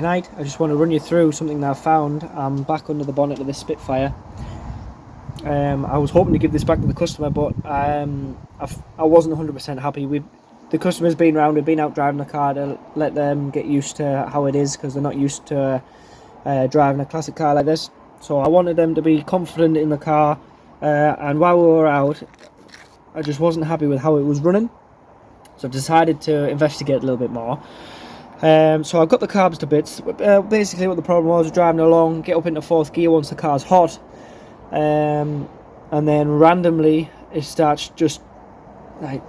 tonight. I just want to run you through something that I found. I'm back under the bonnet of this Spitfire. I was hoping to give this back to the customer, but I wasn't 100% happy with the customer's been around. We've been out driving the car to let them get used to how it is, because they're not used to driving a classic car like this. So I wanted them to be confident in the car, and while we were out, I just wasn't happy with how it was running. So I've decided to investigate a little bit more. So I've got the carbs to bits. Basically what the problem was, driving along, get up into fourth gear once the car's hot, and then randomly it starts just like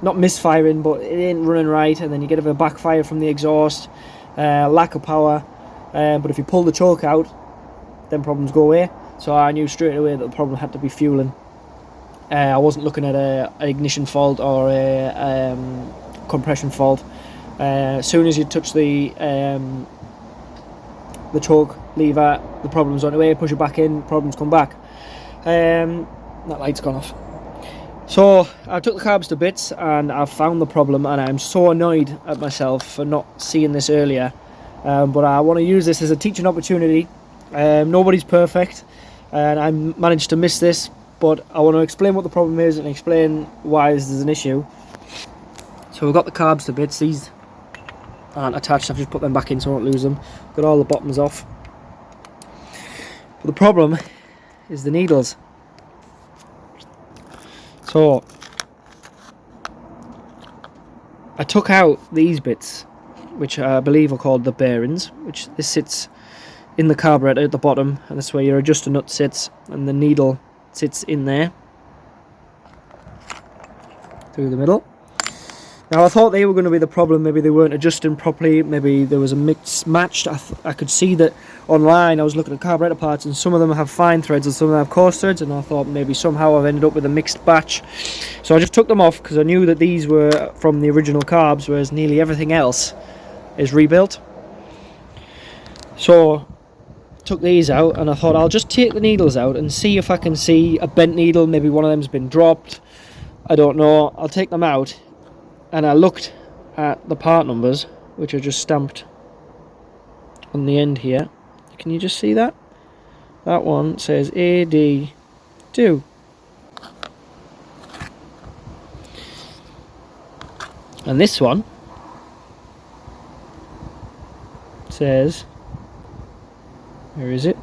not misfiring, but it ain't running right, and then you get a bit of backfire from the exhaust, lack of power, but if you pull the choke out, then problems go away. So I knew straight away that the problem had to be fueling. I wasn't looking at an ignition fault or a compression fault. As soon as you touch the choke lever, the problem's on the way. Push it back in, problems come back. That light's gone off. So I took the carbs to bits and I've found the problem, and I'm so annoyed at myself for not seeing this earlier. But I want to use this as a teaching opportunity. Nobody's perfect, and I managed to miss this, but I want to explain what the problem is and explain why this is an issue. So we've got the carbs to bits. These aren't attached, I've just put them back in so I won't lose them. Got all the bottoms off. But the problem is the needles. So I took out these bits, which I believe are called the bearings, which this sits in the carburetor at the bottom, and that's where your adjuster nut sits, and the needle sits in there through the middle. Now I thought they were going to be the problem. Maybe they weren't adjusting properly, maybe there was a mismatched. I could see that online. I was looking at carburetor parts, and some of them have fine threads and some of them have coarse threads, and I thought maybe somehow I've ended up with a mixed batch. So I just took them off because I knew that these were from the original carbs, whereas nearly everything else is rebuilt. So took these out, and I thought I'll just take the needles out and see if I can see a bent needle. Maybe one of them's been dropped, I don't know. I'll take them out, and I looked at the part numbers, which are just stamped on the end here. Can you just see that? That one says AD2. And this one says, where is it?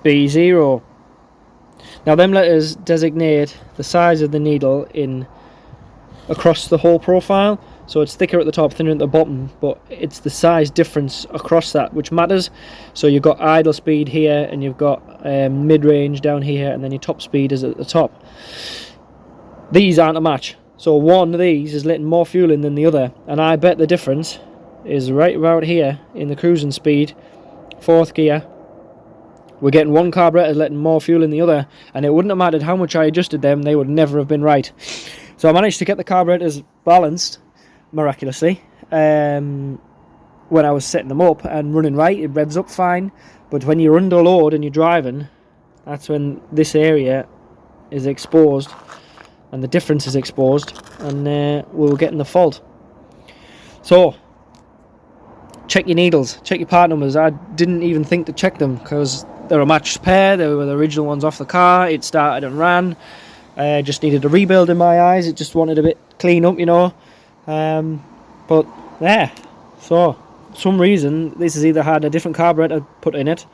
B0. Now them letters designate the size of the needle in across the whole profile. So it's thicker at the top, thinner at the bottom, but it's the size difference across that which matters. So you've got idle speed here, and you've got mid-range down here, and then your top speed is at the top. These aren't a match. So one of these is letting more fuel in than the other, and I bet the difference is right about here in the cruising speed, fourth gear. We're getting one carburetor letting more fuel in the other, and it wouldn't have mattered how much I adjusted them, they would never have been right. So I managed to get the carburetors balanced, miraculously, when I was setting them up and running right. It revs up fine, but when you're under load and you're driving, that's when this area is exposed and the difference is exposed, and we were getting the fault. So check your needles, check your part numbers. I didn't even think to check them because they're a matched pair. They were the original ones off the car. It started and ran. Just needed a rebuild in my eyes. It just wanted a bit clean up, you know. But yeah, so for some reason this has either had a different carburetor put in it,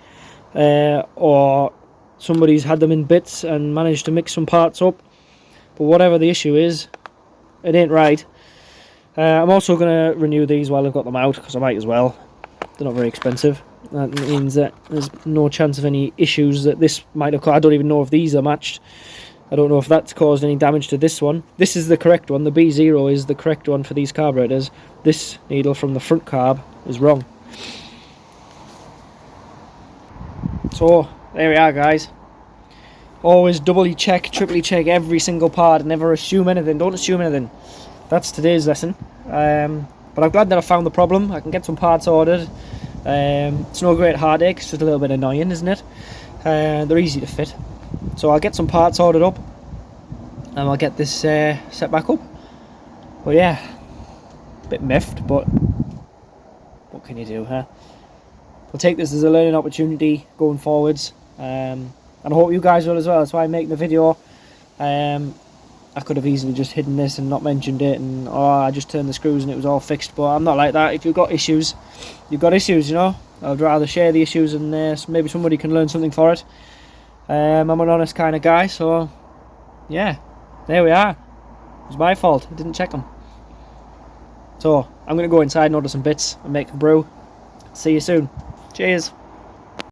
or somebody's had them in bits and managed to mix some parts up. But whatever the issue is, it ain't right. I'm also going to renew these while I've got them out, because I might as well. They're not very expensive. That means that there's no chance of any issues that this might have caused. I don't even know if these are matched. I don't know if that's caused any damage to this one. This is the correct one. The B0 is the correct one for these carburetors. This needle from the front carb is wrong. So there we are, guys. Always doubly check, triply check every single part, and never assume anything. Don't assume anything. That's today's lesson. But I'm glad that I found the problem. I can get some parts ordered. It's no great heartache, it's just a little bit annoying, isn't it? They're easy to fit. So I'll get some parts ordered up, and I'll get this set back up. But yeah, a bit miffed, but what can you do, huh? We'll take this as a learning opportunity going forwards, and I hope you guys will as well. That's why I'm making the video. I could have easily just hidden this and not mentioned it, and I just turned the screws and it was all fixed, but I'm not like that. If you've got issues, you've got issues, you know. I'd rather share the issues and maybe somebody can learn something for it. I'm an honest kind of guy, so yeah, there we are. It was my fault, I didn't check them. So I'm going to go inside and order some bits and make a brew. See you soon. Cheers.